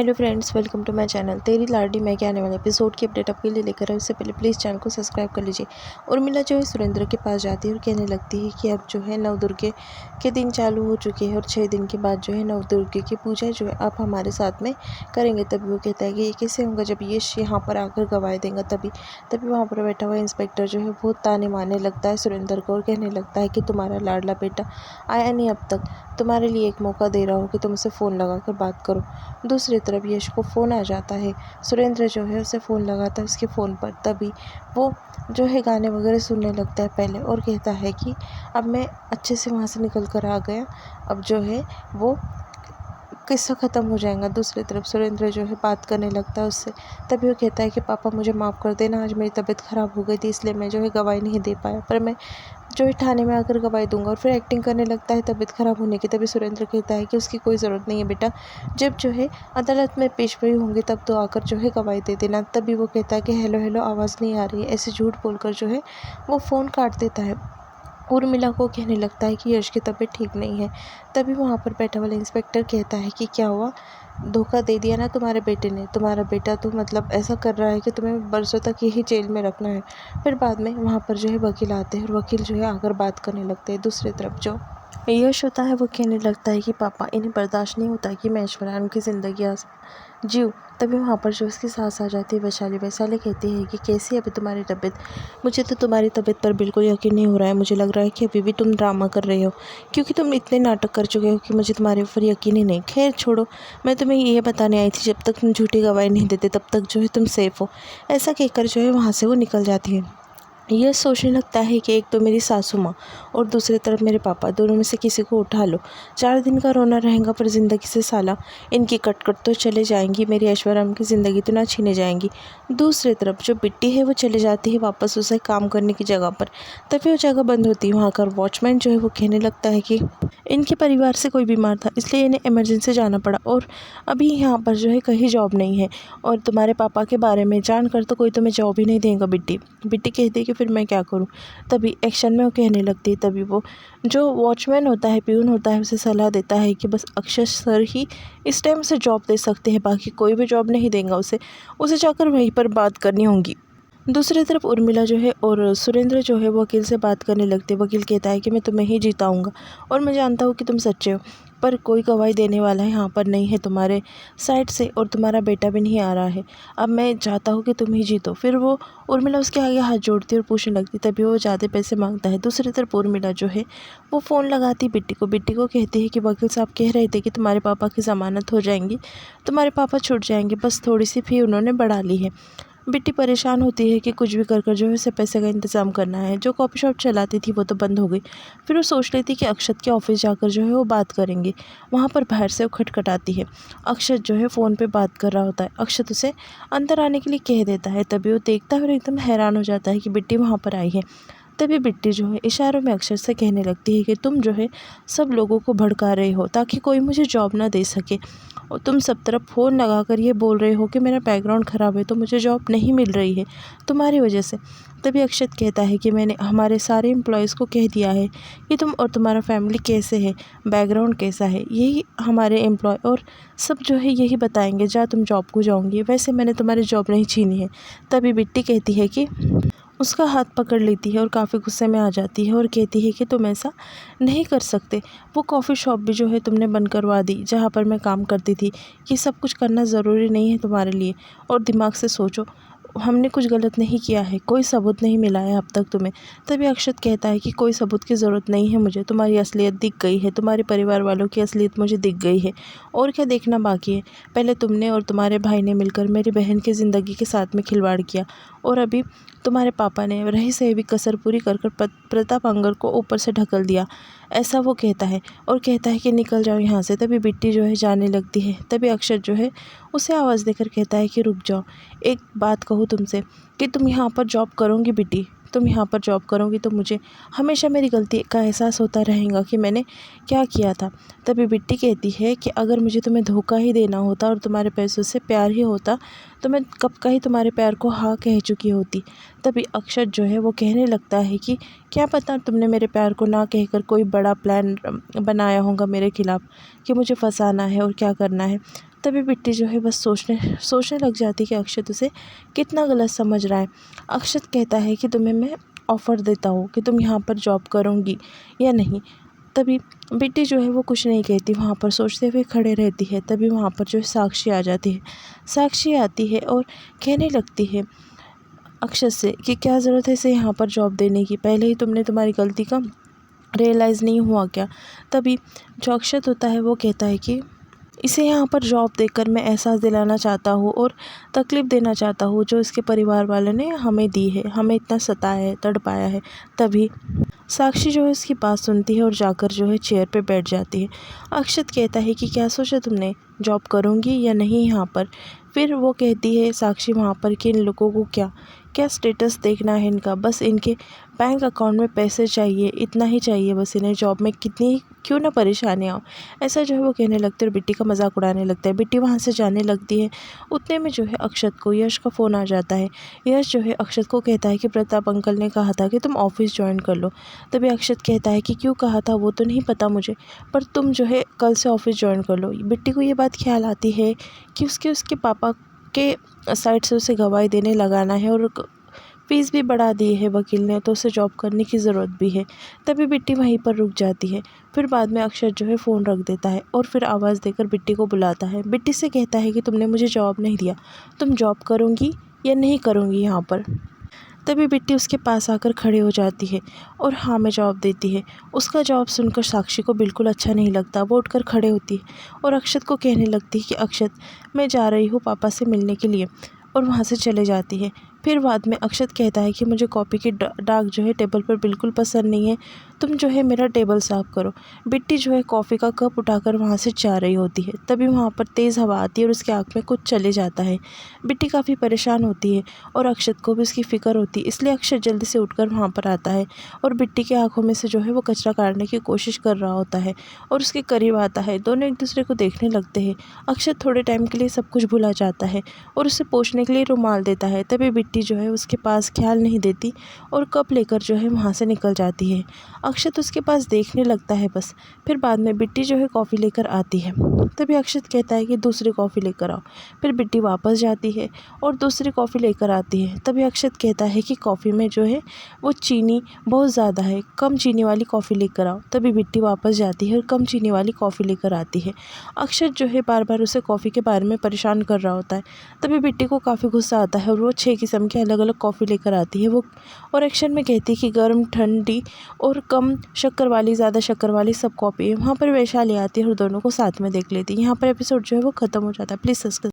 Hello friends, welcome to my channel. तेरी लाडली मैं के आने वाले एपिसोड की अपडेट आपके लिए लेकर आई। उससे पहले प्लीज़ चैनल को सब्सक्राइब कर लीजिए। उर्मिला जो है सुरेंद्र के पास जाती है और कहने लगती है कि अब जो है नवदुर्गे के दिन चालू हो चुके हैं और 6 दिन के बाद जो है नवदुर्गे की पूजा जो है आप हमारे साथ में करेंगे। तभी वो कहता है कि ये कैसे होगा जब ये यहाँ पर आकर गवाही देगा। तभी वहाँ पर बैठा हुआ इंस्पेक्टर जो है वो ताने मारने लगता है सुरेंद्र को और कहने लगता है कि तुम्हारा लाडला बेटा आया नहीं अब तक, तुम्हारे लिए एक मौका दे रहा हो कि तुम उसे फ़ोन लगाकर बात करो। दूसरी तरफ यश को फ़ोन आ जाता है। सुरेंद्र जो है उसे फ़ोन लगाता है उसके फ़ोन पर। तभी वो जो है गाने वगैरह सुनने लगता है पहले और कहता है कि अब मैं अच्छे से वहाँ से निकल कर आ गया, अब जो है वो किस्सा ख़त्म हो जाएगा। दूसरी तरफ सुरेंद्र जो है बात करने लगता है उससे। तभी वो कहता है कि पापा मुझे माफ़ कर देना, आज मेरी तबीयत ख़राब हो गई थी इसलिए मैं जो है गवाही नहीं दे पाया, पर मैं जो है थाने में आकर गवाही दूंगा। और फिर एक्टिंग करने लगता है तबीयत ख़राब होने की। तभी सुरेंद्र कहता है कि उसकी कोई ज़रूरत नहीं है बेटा, जब जो है अदालत में पेशवाई होंगी तब तो आकर जो है गवाही दे देना। तभी वो कहता है कि हेलो हेलो आवाज़ नहीं आ रही है, ऐसे झूठ बोलकर जो है वो फ़ोन काट देता है। उर्मिला को कहने लगता है कि यश की तबीयत ठीक नहीं है। तभी वहाँ पर बैठा वाला इंस्पेक्टर कहता है कि क्या हुआ, धोखा दे दिया ना तुम्हारे बेटे ने, तुम्हारा बेटा तो मतलब ऐसा कर रहा है कि तुम्हें बरसों तक यही जेल में रखना है। फिर बाद में वहाँ पर जो है वकील आते हैं और वकील जो है आकर बात करने लगते हैं। दूसरी तरफ जो यश होता है वो कहने लगता है कि पापा इन्हें बर्दाश्त नहीं होता कि मैं ऐश्वर्या उनकी ज़िंदगी जीऊँ। तभी वहाँ पर जो उसकी सास आ जाती है वैशाली। वैशाली कहती है कि कैसी है अभी तुम्हारी तबीयत, मुझे तो तुम्हारी तबीयत पर बिल्कुल यकीन नहीं हो रहा है, मुझे लग रहा है कि अभी भी तुम ड्रामा कर रहे हो, क्योंकि तुम इतने नाटक कर चुके हो कि मुझे तुम्हारे ऊपर यकीन ही नहीं। खैर छोड़ो, मैं तुम्हें ये बताने आई थी जब तक तुम झूठी गवाही नहीं देते तब तक जो है तुम सेफ़ हो। ऐसा कहकर जो है वहाँ से वो निकल जाती है। यह सोचने लगता है कि एक तो मेरी सासू माँ और दूसरी तरफ मेरे पापा, दोनों में से किसी को उठा लो। 4 दिन का रोना रहेगा पर ज़िंदगी से साला इनकी कटकट तो चले जाएंगी, मेरी ऐश्वर्या की ज़िंदगी तो ना छीने जाएंगी। दूसरी तरफ जो बिट्टी है वो चले जाती है वापस उसे काम करने की जगह पर। तभी वो जगह बंद होती है। वहाँ का वॉचमैन जो है वो कहने लगता है कि इनके परिवार से कोई बीमार था इसलिए इन्हें इमरजेंसी जाना पड़ा और अभी यहाँ पर जो है कहीं जॉब नहीं है, और तुम्हारे पापा के बारे में जानकर तो कोई तुम्हें जॉब ही नहीं देगा। बिट्टी कहती है कि फिर मैं क्या करूं। तभी एक्शन में वो कहने लगती है। तभी वो जो वॉचमैन होता है, प्यून होता है, उसे सलाह देता है कि बस अक्षय सर ही इस टाइम से जॉब दे सकते हैं, बाकी कोई भी जॉब नहीं देगा उसे जाकर वहीं पर बात करनी होगी। दूसरी तरफ उर्मिला जो है और सुरेंद्र जो है वो वकील से बात करने लगते हैं। वकील कहता है कि मैं तुम्हें ही जिताऊंगा और मैं जानता हूँ कि तुम सच्चे हो, पर कोई गवाही देने वाला है यहाँ पर नहीं है तुम्हारे साइड से और तुम्हारा बेटा भी नहीं आ रहा है। अब मैं चाहता हूँ कि तुम ही जीतो। फिर वो उर्मिला उसके आगे हाथ जोड़ती है और पूछने लगती, तभी वो ज़्यादा पैसे मांगता है। दूसरी तरफ उर्मिला जो है वो फ़ोन लगाती बिट्टी को कहती है कि वकील साहब कह रहे थे कि तुम्हारे पापा की ज़मानत हो जाएंगी, तुम्हारे पापा छूट जाएंगे, बस थोड़ी सी फ़ी उन्होंने बढ़ा ली है। बिट्टी परेशान होती है कि कुछ भी कर जो है उसे पैसे का इंतज़ाम करना है। जो कॉफ़ी शॉप चलाती थी वो तो बंद हो गई। फिर वो सोच लेती कि अक्षत के ऑफिस जाकर जो है वो बात करेंगे। वहाँ पर बाहर से वो खटखटाती है। अक्षत जो है फ़ोन पे बात कर रहा होता है। अक्षत उसे अंदर आने के लिए कह देता है। तभी वो देखता है और एकदम हैरान हो जाता है कि बिट्टी वहाँ पर आई है। तभी बिट्टी जो है इशारों में अक्षर से कहने लगती है कि तुम जो है सब लोगों को भड़का रहे हो ताकि कोई मुझे जॉब ना दे सके, और तुम सब तरफ फ़ोन लगाकर ये बोल रहे हो कि मेरा बैकग्राउंड ख़राब है तो मुझे जॉब नहीं मिल रही है तुम्हारी वजह से। तभी अक्षत कहता है कि मैंने हमारे सारे एम्प्लॉयज़ को कह दिया है कि तुम और तुम्हारा फैमिली कैसे है, बैकग्राउंड कैसा है, यही हमारे एम्प्लॉय और सब जो है यही बताएंगे जहाँ तुम जॉब को जाओगी। वैसे मैंने तुम्हारी जॉब नहीं छीनी है। तभी बिट्टी कहती है कि उसका हाथ पकड़ लेती है और काफ़ी गुस्से में आ जाती है और कहती है कि तुम ऐसा नहीं कर सकते। वो कॉफ़ी शॉप भी जो है तुमने बंद करवा दी जहाँ पर मैं काम करती थी। ये सब कुछ करना ज़रूरी नहीं है तुम्हारे लिए, और दिमाग से सोचो, हमने कुछ गलत नहीं किया है, कोई सबूत नहीं मिला है अब तक तुम्हें। तभी अक्षत कहता है कि कोई सबूत की ज़रूरत नहीं है मुझे, तुम्हारी असलियत दिख गई है, तुम्हारे परिवार वालों की असलियत मुझे दिख गई है, और क्या देखना बाकी है। पहले तुमने और तुम्हारे भाई ने मिलकर मेरी बहन की ज़िंदगी के साथ में खिलवाड़ किया, और अभी तुम्हारे पापा ने रही सही भी कसर पूरी कर प्रताप अंगर को ऊपर से ढकल दिया। ऐसा वो कहता है और कहता है कि निकल जाओ यहाँ से। तभी बिट्टी जो है जाने लगती है। तभी अक्षत जो है उसे आवाज़ देकर कहता है कि रुक जाओ, एक बात कहूँ तुमसे कि तुम यहाँ पर जॉब करोगी बिट्टी, तुम यहाँ पर जॉब करोगी तो मुझे हमेशा मेरी गलती का एहसास होता रहेगा कि मैंने क्या किया था। तभी बिट्टी कहती है कि अगर मुझे तुम्हें धोखा ही देना होता और तुम्हारे पैसों से प्यार ही होता तो मैं कब का ही तुम्हारे प्यार को हाँ कह चुकी होती। तभी अक्षत जो है वो कहने लगता है कि क्या पता तुमने मेरे प्यार को ना कहकर कोई बड़ा प्लान बनाया होगा मेरे खिलाफ़ कि मुझे फंसाना है और क्या करना है। तभी बिट्टी जो है बस सोचने लग जाती है कि अक्षत उसे कितना गलत समझ रहा है। अक्षत कहता है कि तुम्हें मैं ऑफ़र देता हूँ कि तुम यहाँ पर जॉब करोगी या नहीं। तभी बिट्टी जो है वो कुछ नहीं कहती, वहाँ पर सोचते हुए खड़े रहती है। तभी वहाँ पर जो है साक्षी आ जाती है। साक्षी आती है और कहने लगती है अक्षत से कि क्या ज़रूरत है इसे यहाँ पर जॉब देने की, पहले ही तुमने तुम्हारी गलती का रियलाइज़ नहीं हुआ क्या। तभी जो अक्षत होता है वो कहता है कि इसे यहाँ पर जॉब देकर मैं एहसास दिलाना चाहता हूँ और तकलीफ़ देना चाहता हूँ जो इसके परिवार वालों ने हमें दी है, हमें इतना सताया है, तड़पाया है। तभी साक्षी जो है उसकी बात सुनती है और जाकर जो है चेयर पे बैठ जाती है। अक्षत कहता है कि क्या सोचा तुमने, जॉब करूँगी या नहीं यहाँ पर। फिर वो कहती है साक्षी वहाँ पर कि इन लोगों को क्या क्या स्टेटस देखना है इनका, बस इनके बैंक अकाउंट में पैसे चाहिए, इतना ही चाहिए बस इन्हें, जॉब में कितनी क्यों ना परेशानी आओ। ऐसा जो है वो कहने लगते हैं और बिट्टी का मजाक उड़ाने लगता है। बिट्टी वहाँ से जाने लगती है। उतने में जो है अक्षत को यश का फ़ोन आ जाता है। यश जो है अक्षत को कहता है कि प्रताप अंकल ने कहा था कि तुम ऑफिस ज्वाइन कर लो। तभी अक्षत कहता है कि क्यों कहा था वो तो नहीं पता मुझे, पर तुम जो है कल से ऑफिस ज्वाइन कर लो। बिट्टी को ये बात ख्याल आती है कि उसके पापा के साइड से उसे गवाही देने लगाना है और फीस भी बढ़ा दी है वकील ने, तो उसे जॉब करने की ज़रूरत भी है। तभी बिट्टी वहीं पर रुक जाती है। फिर बाद में अक्षत जो है फ़ोन रख देता है और फिर आवाज़ देकर बिट्टी को बुलाता है। बिट्टी से कहता है कि तुमने मुझे जॉब नहीं दिया, तुम जॉब करूँगी या नहीं करूँगी यहाँ पर। तभी बिट्टी उसके पास आकर खड़े हो जाती है और हाँ मैं जॉब देती है। उसका जवाब सुनकर साक्षी को बिल्कुल अच्छा नहीं लगता। वो उठकर खड़े होती है और अक्षत को कहने लगती है कि अक्षत मैं जा रही हूँ पापा से मिलने के लिए, और वहाँ से चले जाती है। फिर बाद में अक्षत कहता है कि मुझे कॉफ़ी की दाग जो है टेबल पर बिल्कुल पसंद नहीं है, तुम जो है मेरा टेबल साफ़ करो। बिट्टी जो है कॉफ़ी का कप उठाकर वहाँ से जा रही होती है। तभी वहाँ पर तेज़ हवा आती है और उसकी आँख में कुछ चले जाता है। बिट्टी काफ़ी परेशान होती है और अक्षत को भी उसकी फ़िक्र होती है, इसलिए अक्षत जल्दी से उठकर वहाँ पर आता है और बिट्टी की आँखों में से जो है वो कचरा काटने की कोशिश कर रहा होता है और उसके करीब आता है। दोनों एक दूसरे को देखने लगते हैं। अक्षत थोड़े टाइम के लिए सब कुछ भुला जाता है और उसे पोंछने के लिए रुमाल देता है। तभी बिट्टी जो है उसके पास ख्याल नहीं देती और कप लेकर जो है वहाँ से निकल जाती है। अक्षत उसके पास देखने लगता है बस। फिर बाद में बिट्टी जो है कॉफ़ी लेकर आती है। तभी अक्षत कहता है कि दूसरी कॉफ़ी लेकर आओ। फिर बिट्टी वापस जाती है और दूसरी कॉफ़ी लेकर आती है। तभी अक्षत कहता है कि कॉफ़ी में जो है वो चीनी बहुत ज़्यादा है, कम चीनी वाली कॉफ़ी लेकर आओ। तभी बिट्टी वापस जाती है और कम चीनी वाली कॉफ़ी लेकर आती है। अक्षत जो है बार बार उसे कॉफ़ी के बारे में परेशान कर रहा होता है। तभी बिट्टी को काफ़ी गुस्सा आता है और वो 6 किस्म की अलग अलग कॉफ़ी लेकर आती है। वो और एक्शन में कहती है कि गर्म, ठंडी और कम शक्कर वाली, ज़्यादा शक्कर वाली सब कॉफ़ी है। वहाँ पर वैशाली आती है और दोनों को साथ में देख लेती है। यहाँ पर एपिसोड जो है वो ख़त्म हो जाता है। Please subscribe.